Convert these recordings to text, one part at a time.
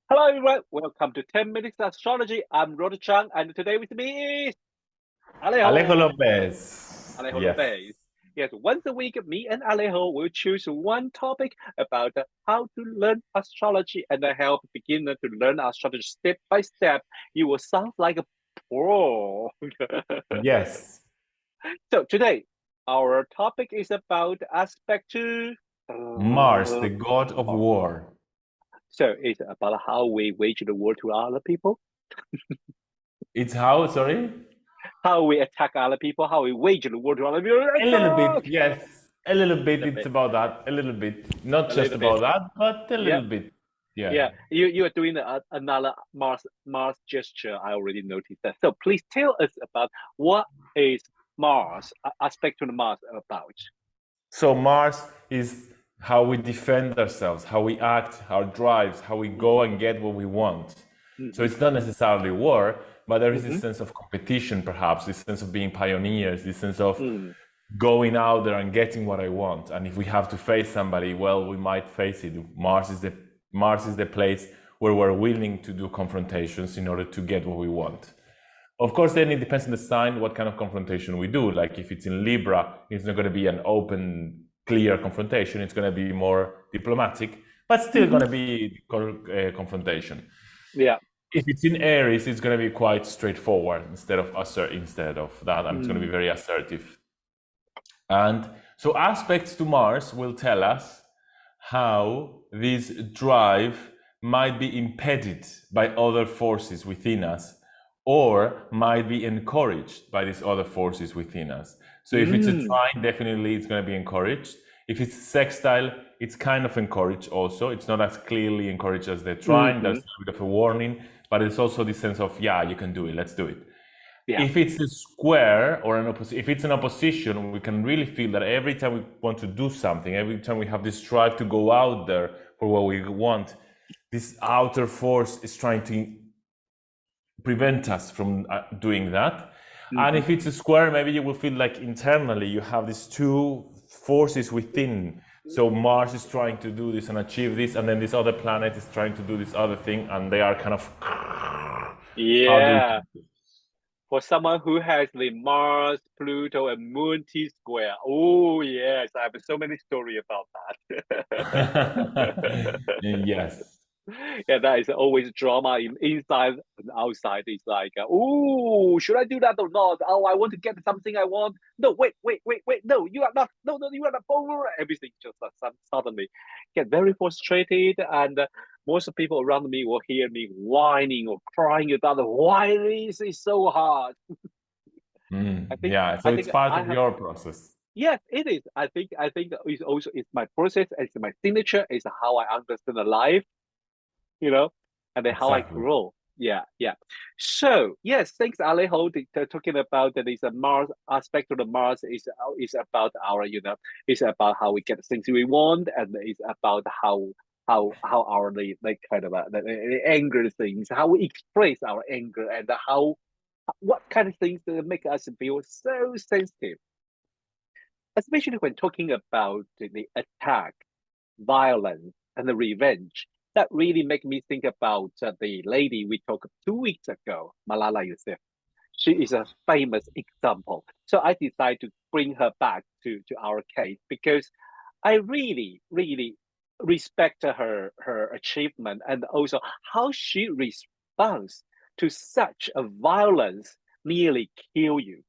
Hello everyone, welcome to 10 Minutes Astrology. I'm Rhoda Chang, and today with me is Alejo Alejo. Lopez. Alejo Yes. Lopez. Yes, once a week, me and Alejo will choose one topic about how to learn astrology and help beginner to learn astrology step by step. You will sound like a pro. Yes. So today, our topic is about aspect to Mars, the god of Mars. war. So it's about how we wage the war to other people, It's how, sorry? how we attack other people, how we wage the war to other people. A little bit, Attack! yes. A little A bit, little it's bit, about that. A little bit. Not a just little bit. about that, but a Yeah, little bit. Yeah. yeah. You are doing another Mars gesture. I already noticed that. So please tell us about what is Mars aspect to the Mars about. So Mars is how we defend ourselves, how we act, our drives, how we go Mm-hmm, and get what we want. So mm-hmm, it's not necessarily war, but there is this mm-hmm, sense of competition, perhaps, this sense of being pioneers, this sense of mm. going out there and getting what I want. And if we have to face somebody, well, we might face it. Mars is the place where we're willing to do confrontations in order to get what we want. Of course, then it depends on the sign what kind of confrontation we do. Like if it's in Libra, it's not going to be an open, clear confrontation. It's going to be more diplomatic, but still going Mm-hmm. to be confrontation. Yeah. If it's in Aries, it's going to be quite straightforward instead of that, and it's going to be Mm. very assertive. And so aspects to Mars will tell us how this drive might be impeded by other forces within us or might be encouraged by these other forces within us. So if it's a Mm. trine, definitely it's going to be encouraged. If it's sextile, it's kind of encouraged also. It's not as clearly encouraged as the trine. Mm-hmm. There's a bit of a warning, but it's also the sense of, yeah, you can do it. Let's do it. Yeah. If it's a square or if it's an opposition, we can really feel that every time we want to do something, every time we have this drive to go out there for what we want, this outer force is trying to prevent us from doing that. And Mm-hmm. if it's a square, maybe you will feel like internally you have these two forces within. So Mars is trying to do this and achieve this, and then this other planet is trying to do this other thing, and they are kind of how do Yeah. you For someone who has the Mars, Pluto, and Moon T square. Oh yes, I have so many stories about that. yes. Yeah, that is always drama inside and outside. It's like, oh, should I do that or not? Oh, I want to get something I want. No, wait. No, you are not. No, you are not. Everything just suddenly get very frustrated, and most people around me will hear me whining or crying about why this is so hard. I think, Yeah, so I it's think part I of have. your process. Yes, it is. I think it's also it's my process. It's my signature. It's how I understand the life, you know, and then how I Exactly. grow. Yeah, yeah. So yes, thanks, Alejo. Talking about that is a Mars aspect of the Mars is about our, it's about how we get the things we want, and it's about how our like kind of the anger things, how we express our anger, and how what kind of things that make us feel so sensitive, especially when talking about the attack, violence, and the revenge. That really make me think about the lady we talked 2 weeks ago, Malala Yousafzai. She is a famous example. So I decided to bring her back to our case because I really respect her achievement and also how she responds to such a violence nearly kill you.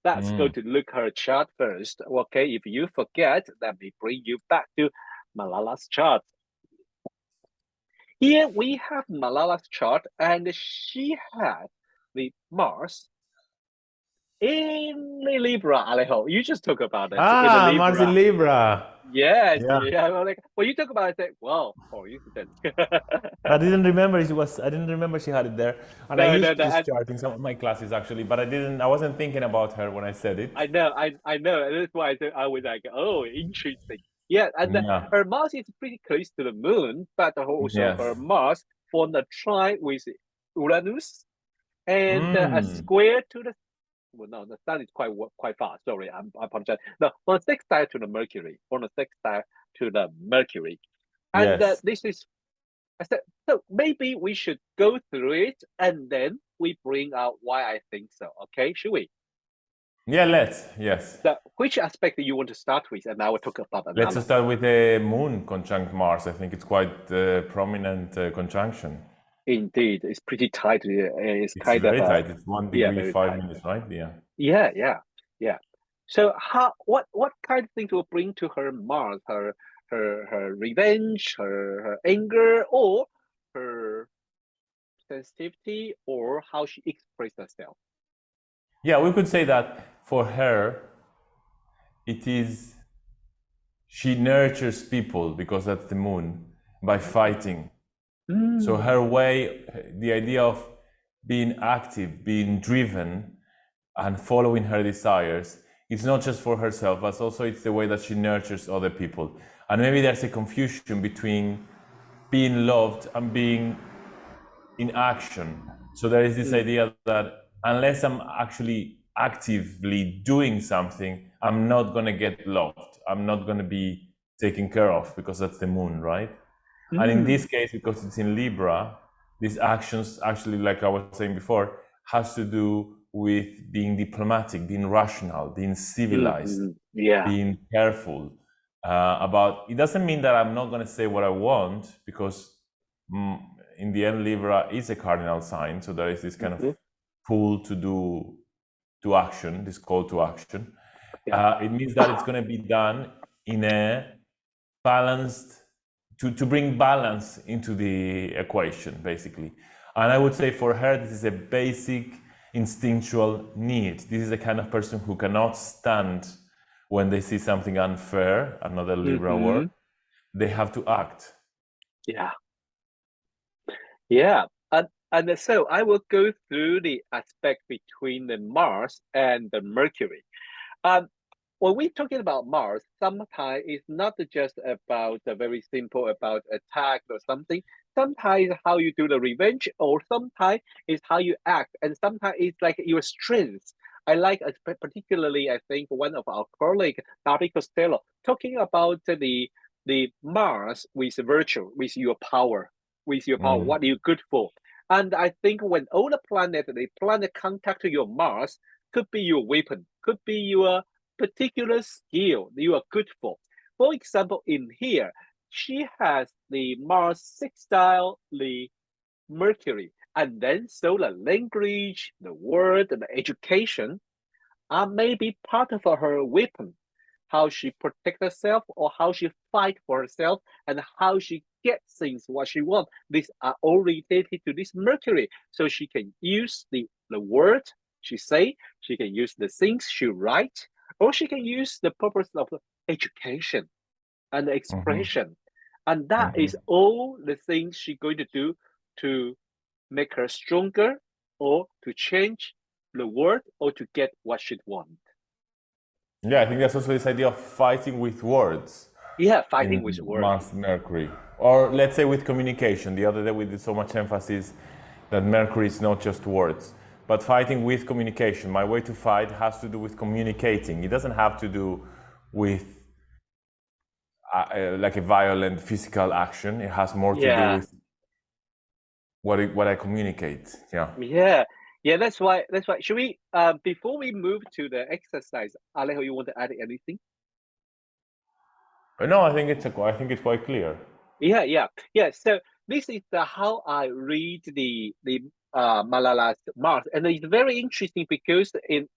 Let's go Mm. to look her chart first. Okay, if you forget, let me bring you back to Malala's chart. Here we have Malala's chart, and she has the Mars in the Libra, Alejo. You just talk about it in the Mars in Libra. Libra. Yes, Yeah. yeah. Well, like, when you talk about it, I say, well, coincidence. I didn't remember she had it there. And I No. used this chart in some of my classes actually, but I wasn't thinking about her when I said it. I know. And that's why I was like, oh, interesting. Yeah, and Yeah. her Mars is pretty close to the moon, but also her Yes. Mars formed a trine with Uranus and a Mm. square to the. Well, no, the sun is quite far. Sorry, I apologize. No, on a sextile to the Mercury, on a sextile to the Mercury, and Yes. this is I said, so maybe we should go through it and then we bring out why I think so. Okay, should we? Yeah, let's. Yes. So which aspect do you want to start with? And I will talk about Let's another. start with the moon conjunct Mars. I think it's quite a prominent conjunction. Indeed, it's pretty tight. It's It's kind of very tight. It's one yeah, degree, very five tight. minutes, right? Yeah. Yeah, yeah, yeah. So what kind of things will bring to her Mars? Her revenge, her anger, or her sensitivity, or how she expresses herself. Yeah, we could say that for her, it is she nurtures people because that's the moon by fighting. So Mm, her way, the idea of being active, being driven, and following her desires, it's not just for herself, but also it's the way that she nurtures other people. And maybe there's a confusion between being loved and being in action. So there is this mm, idea that unless I'm actually actively doing something, I'm not going to get loved. I'm not going to be taken care of because that's the moon, right? And in mm, this case, because it's in Libra, these actions actually, like I was saying before, has to do with being diplomatic, being rational, being civilized, yeah. being careful about. It doesn't mean that I'm not going to say what I want because mm, in the end, Libra is a cardinal sign, so there is this kind of Mhm, pull to do to action, this call to action. yeah. It means that it's going to be done in a balanced to bring balance into the equation, basically. And I would say for her, this is a basic instinctual need. This is the kind of person who cannot stand when they see something unfair, another Libra word. Hmm. They have to act. Yeah. Yeah. And so I will go through the aspect between the Mars and the Mercury. Um, when we're talking about Mars, sometimes it's not just about a very simple about attack or something. Sometimes how you do the revenge, or sometimes it's how you act, and sometimes it's like your strengths. I like particularly, I think one of our colleague, Darby Costello, talking about the Mars with virtue, with your power, Mm. what are you good for? And I think when all the planet contact your Mars, could be your weapon, could be your particular skill you are good for. For example, in here, she has the Mars sextile, the Mercury, and then so the language, the word, and the education are maybe part of her weapon. How she protect herself or how she fight for herself and how she gets things what she wants. These are all related to this Mercury. So she can use the word she say, she can use the things she write, or she can use the purpose of education and Mhm. expression. And that is Mhm. all the things she's going to do to make her stronger or to change the world or to get what she wants. Yeah, I think there's also this idea of fighting with words Yeah, fighting in with word. Mars Mercury. Or let's say with communication. The other day we did so much emphasis that Mercury is not just words, but fighting with communication. My way to fight has to do with communicating. It doesn't have to do with like a violent physical action. It has more to do Yeah, with what I communicate. Yeah. yeah, yeah. That's why. Should we before we move to the exercise, Alejo, you want to add anything? But no, I think it's quite clear. Yeah, yeah, yeah. So this is how I read the Malala's Mars, and it's very interesting because in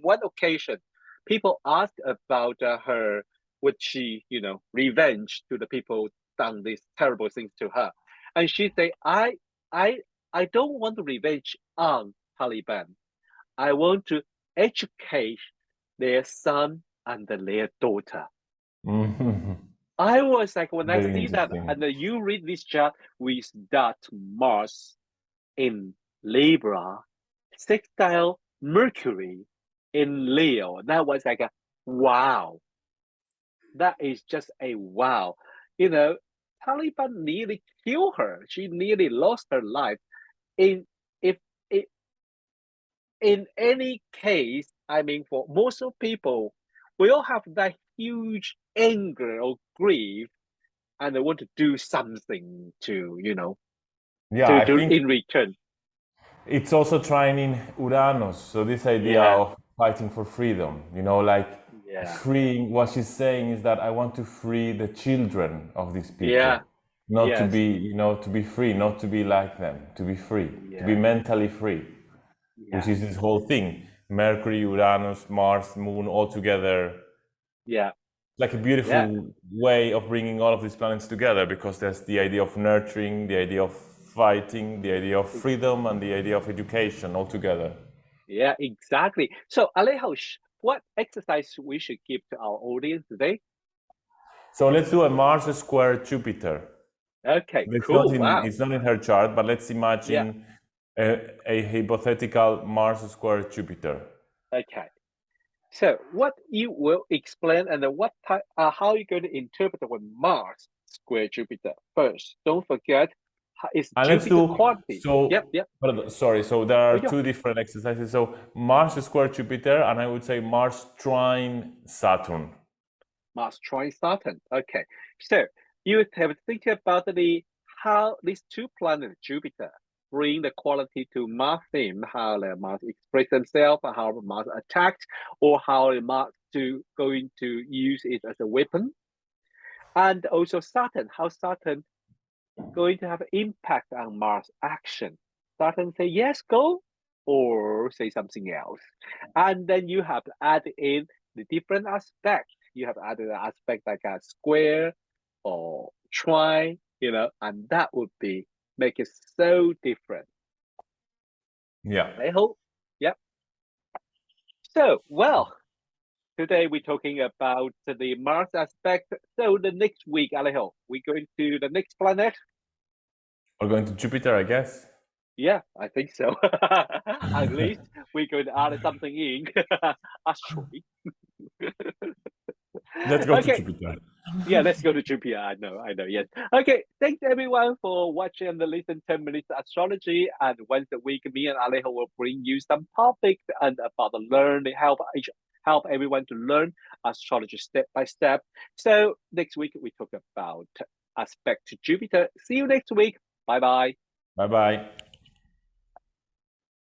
one occasion, people ask about her would she revenge to the people done these terrible things to her, and she say I I don't want to revenge on Taliban. I want to educate their son and their daughter. Mhm. I was like, when I Very see that, interesting. and you read this chart with that Mars in Libra, sextile Mercury in Leo, that was like a wow. That is just a wow. You know, Taliban nearly killed her. She nearly lost her life. In if I- in any case, I mean, for most of people, we all have that huge anger or grief and they want to do something to, Yeah, I to think in return. it's also trying in Uranus. So this idea Yeah, of fighting for freedom, like yeah, freeing, what she's saying is that I want to free the children of these yeah, people, not to yes, be, to be free, not to be like them, to be free, to be yeah, mentally free, which yeah, is this whole thing. Mercury, Uranus, Mars, Moon, all together. yeah, Like a yeah. beautiful way of bringing all of these planets together, because there's the idea of nurturing, the idea of fighting, the idea of freedom, and the idea of education all together. Yeah, exactly. So, Alejo, what exercise we should give to our audience today? So let's do a Mars square Jupiter. Okay, It's not cool. in Wow. it's not in her chart, but let's Yeah. imagine a hypothetical Mars square Jupiter. Okay. So, what you will explain and then what type, how you're going to interpret the Mars square Jupiter first. Don't forget, it's And let's Jupiter do quality. Yep, so. yep. But sorry, so there Oh, are yeah. two different exercises. So Mars square Jupiter, and I would say Mars trine Saturn. Mars trine Saturn. Okay. So, you have to think about how these two planets, Jupiter, bring the quality to Mars theme, how the Mars express themselves, how Mars attacked, or how the Mars going to use it as a weapon. And also Saturn, how Saturn going to have impact on Mars action. Saturn say yes, go, or say something else. And then you have to add in the different aspect. You have added an aspect like a square or try, and that would be make it so different. Yeah. I hope. Yep. So, well, today we're talking about the Mars aspect. So the next week, Alejo, we're going to the next planet. We're going to Jupiter, I guess. Yeah, I think so. At least we're going to add something in. Astrology. Let's go to Okay, Jupiter. yeah, let's go to Jupiter. I know, yes. Okay, thanks everyone for watching and listen 10 minutes astrology. And once a week, me and Alejo will bring you some topics and about the learning, help everyone to learn astrology step by step. So next week we talk about aspect to Jupiter. See you next week. Bye bye. Bye bye.